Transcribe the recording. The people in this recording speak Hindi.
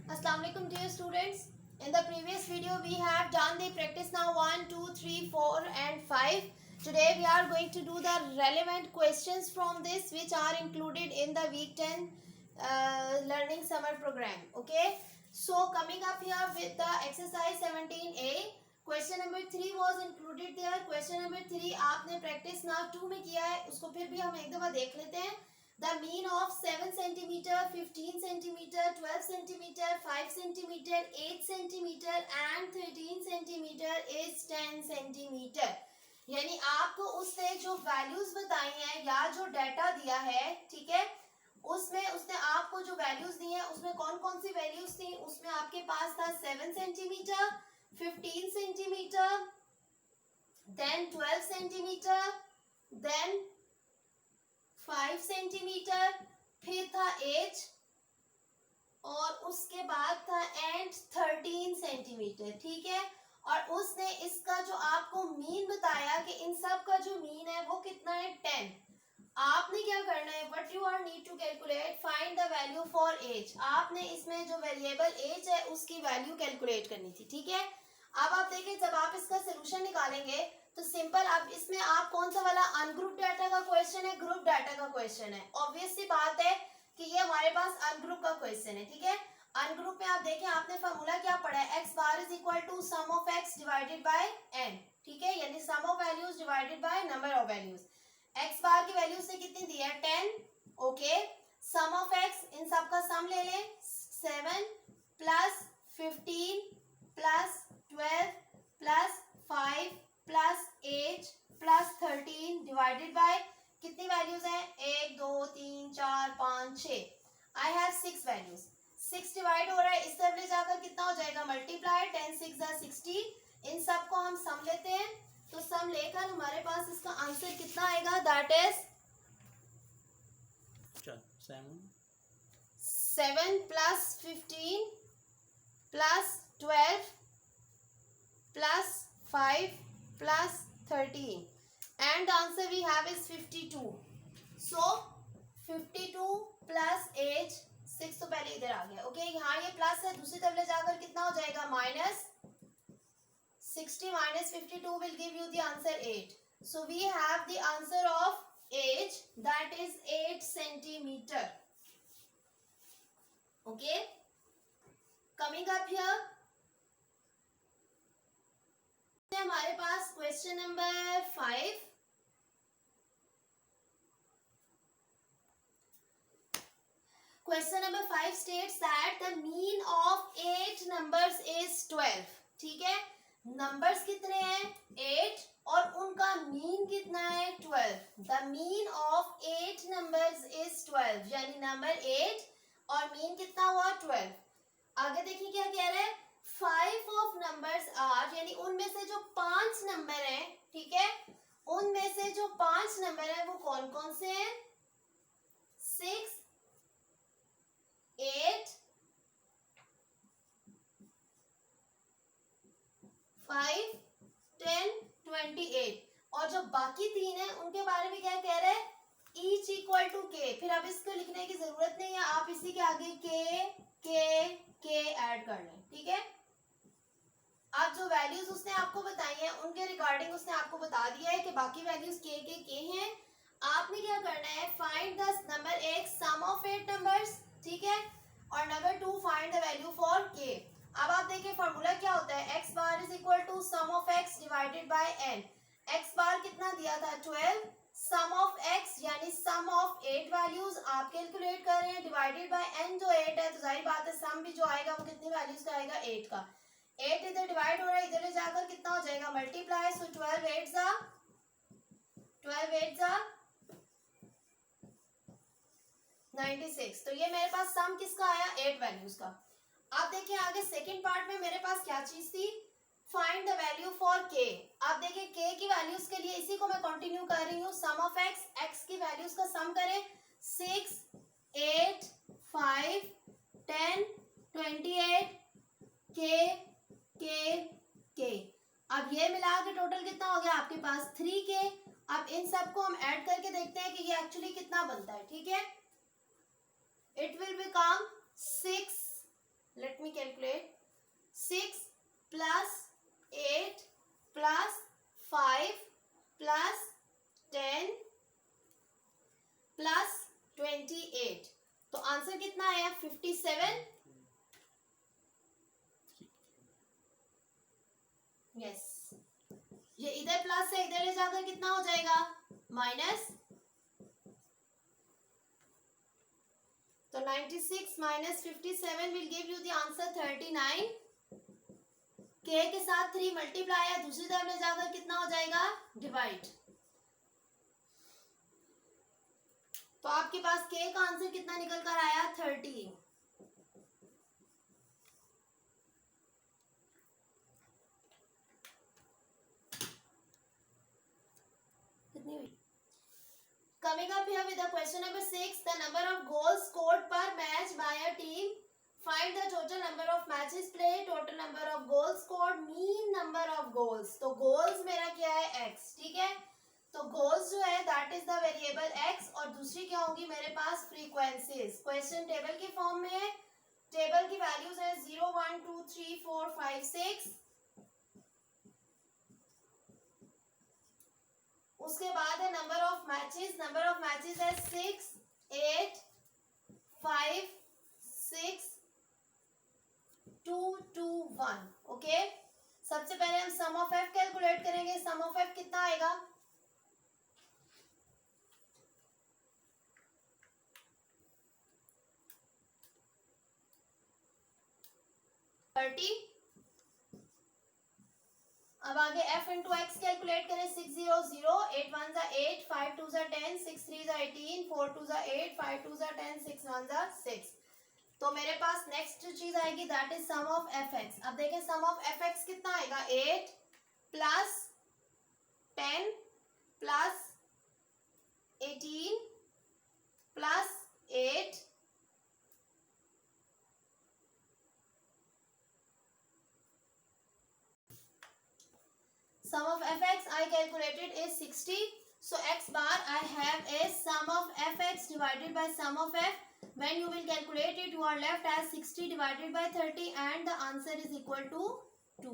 Assalamu alaikum dear students. In the previous video we have done the practice now 1, 2, 3, 4 and 5. Today we are going to do the relevant questions from this which are included in the week 10 learning summer program. Okay. So coming up here with the exercise 17A. Question number 3 was included there. Question number 3 आपने practice now 2 में किया है, उसको फिर भी हम एक दफ़ा देख लेते हैं. The mean of 7 centimeter, 15 centimeter, 12 centimeter, 5 centimeter, 8 centimeter and 13 centimeter is 10 centimeter. यानी आपको उसने जो वैल्यूज बताई हैं या जो डाटा दिया है, ठीक है, उसमें उसने आपको जो वैल्यूज दी हैं उसमें कौन कौन सी वैल्यूज थी. उसमें आपके पास था 7 centimetre, 15 centimetre, then 12 centimetre, then 5 centimetre, फिर था 8 और उसके बाद था एंड 13 सेंटीमीटर. ठीक है. और उसने इसका जो आपको मीन बताया कि इन सब का जो मीन है वो कितना है 10. आपने क्या करना है, what you are need to calculate, find the value for age. आपने इसमें जो वेरिएबल एज है उसकी वैल्यू कैलकुलेट करनी थी. ठीक है. अब आप देखिए जब आप इसका सोल्यूशन निकालेंगे तो सिंपल, अब इसमें आप कौन सा वाला अनग्रुप डाटा का क्वेश्चन है, ग्रुप डाटा का क्वेश्चन है. ऑब्वियस सी बात है कि ये हमारे पास अनग्रुप का क्वेश्चन है. ठीक है. अनग्रुप में आप देखें आपने फार्मूला क्या पढ़ा है, x bar is equal to sum of x divided by n. ठीक है. यानी sum of values divided by number of values. X bar की वैल्यू से कितनी दी है 10. ओके. सम ऑफ एक्स, इन सब का सम ले लें, 7 plus 15 plus 12 plus 5 plus 8 plus 13 divided by कितनी वैल्यूज हैं, 1 2 3 4 5 6. I have 6 values. 6 डिवाइड हो रहा है, इस तरफ ले जाकर कितना हो जाएगा, मल्टीप्लाई, 10 6 जा 60. इन सब को हम सम लेते हैं तो सम लेकर हमारे पास इसका आंसर कितना आएगा, that is 7 plus 15 plus 12 plus 5 plus 13 and the answer we have is 52. So 52 plus 8, 6 तो पहले इधर आ गया. ओके. यहाँ ये प्लस है, दूसरी तरफ ले जाकर कितना हो जाएगा, minus 60 minus 52 will give you the answer 8. So we have the answer of age, that is 8 centimeter. Okay. Coming up here हमारे पास question number 5. Question number 5 states that the mean of 8 numbers is 12. ठीक है. नंबर्स कितने हैं 8 और उनका मीन कितना है 12. The mean of 8 numbers is 12. यानी नंबर 8 और मीन कितना हुआ 12. आगे देखिए क्या कह रहे हैं, 5 ऑफ नंबर्स आर, यानी उनमें से जो 5 नंबर हैं, ठीक है, उनमें से जो 5 नंबर हैं वो कौन कौन से हैं, 6 8 5 10 28. और जो बाकी 3 है उनके बारे में क्या कह रहे हैं, ईच इक्वल टू के. फिर अब इसको लिखने की जरूरत नहीं है, आप इसी के आगे के ऐड कर लें. ठीक है. अब जो वैल्यूज उसने आपको बताई हैं उनके रिगार्डिंग उसने आपको बता दिया है कि बाकी वैल्यूज के हैं. आपने क्या करना है, find the number 1 sum of 8 numbers. ठीक है. और number 2 find the value for K. अब आप देखिए फार्मूला क्या होता है, x bar is equal to sum of x divided by n. X bar कितना दिया था 12, सम ऑफ एक्स यानी सम ऑफ 8 वैल्यूज आप कैलकुलेट कर रहे हैं, डिवाइडेड बाय एन जो 8 है, तो जाहिर बात है सम भी जो आएगा वो कितनी वैल्यूज का आएगा 8 का. 8 इधर डिवाइड हो रहा है, इधर ले जाकर कितना हो जाएगा, मल्टीप्लाई. सो 12 8 जा 96. तो ये मेरे पास सम किसका आया, 8 वैल्यूज का. आप देखिए आगे सेकंड पार्ट में मेरे पास क्या चीज थी, फाइंड द वैल्यू फॉर के. आप देखिए के की वैल्यूज के लिए इसी को मैं कंटिन्यू कर रही हूँ, सम ऑफ एक्स, एक्स की वैल्यूज का सम करें, 6 8 5 10 28 के. अब ये मिला के टोटल कितना हो गया आपके पास 3k. अब इन सबको हम ऐड करके देखते हैं कि ये एक्चुअली कितना बनता है. ठीक है. It will become 6, let me calculate. 6 plus 8 plus 5 plus 10 plus 28. तो आंसर कितना आया? 57. यस, ये इधर प्लस से इधर ले जाकर कितना हो जाएगा? माइनस. तो 96 minus 57 will give you the answer 39. के के साथ 3 मल्टीप्लाई है, दूसरी तरफ ले जाकर कितना हो जाएगा? डिवाइड. तो आपके पास के का आंसर कितना निकल कर आया? 30. कितनी हुई? Coming up here with the question number 6, the number of goals scored per match by a team. Find the total number of matches played, total number of goals scored, mean number of goals. तो goals मेरा क्या है? x. ठीक है, तो goals जो है that is the variable x, और दूसरी क्या होगी मेरे पास? frequencies. क्वेश्चन टेबल के फॉर्म में है. टेबल की वैल्यूज है 0 1 2 3 4 5 6. उसके बाद है number of matches. Number of matches है 6 8 5 6 2 2 1. ओके, सबसे पहले हम सम ऑफ एफ कैलकुलेट करेंगे. सम ऑफ एफ कितना आएगा? अब आगे f इंटू एक्स कैलकुलेट करें. 6 0 0 8 1 जा 8 5 2 जा 10 6 3 जा 18 4 2 जा 8 5 2 जा 10 6 1 जा 6. तो मेरे पास नेक्स्ट चीज आएगी that is sum of f x. अब देखें सम ऑफ एफ एक्स कितना आएगा? 8 plus 10 plus 18 plus 8 sum of fx I calculated is 60. So x bar I have is sum of fx divided by sum of f. When you will calculate it, you are left as 60 divided by 30 and the answer is equal to 2.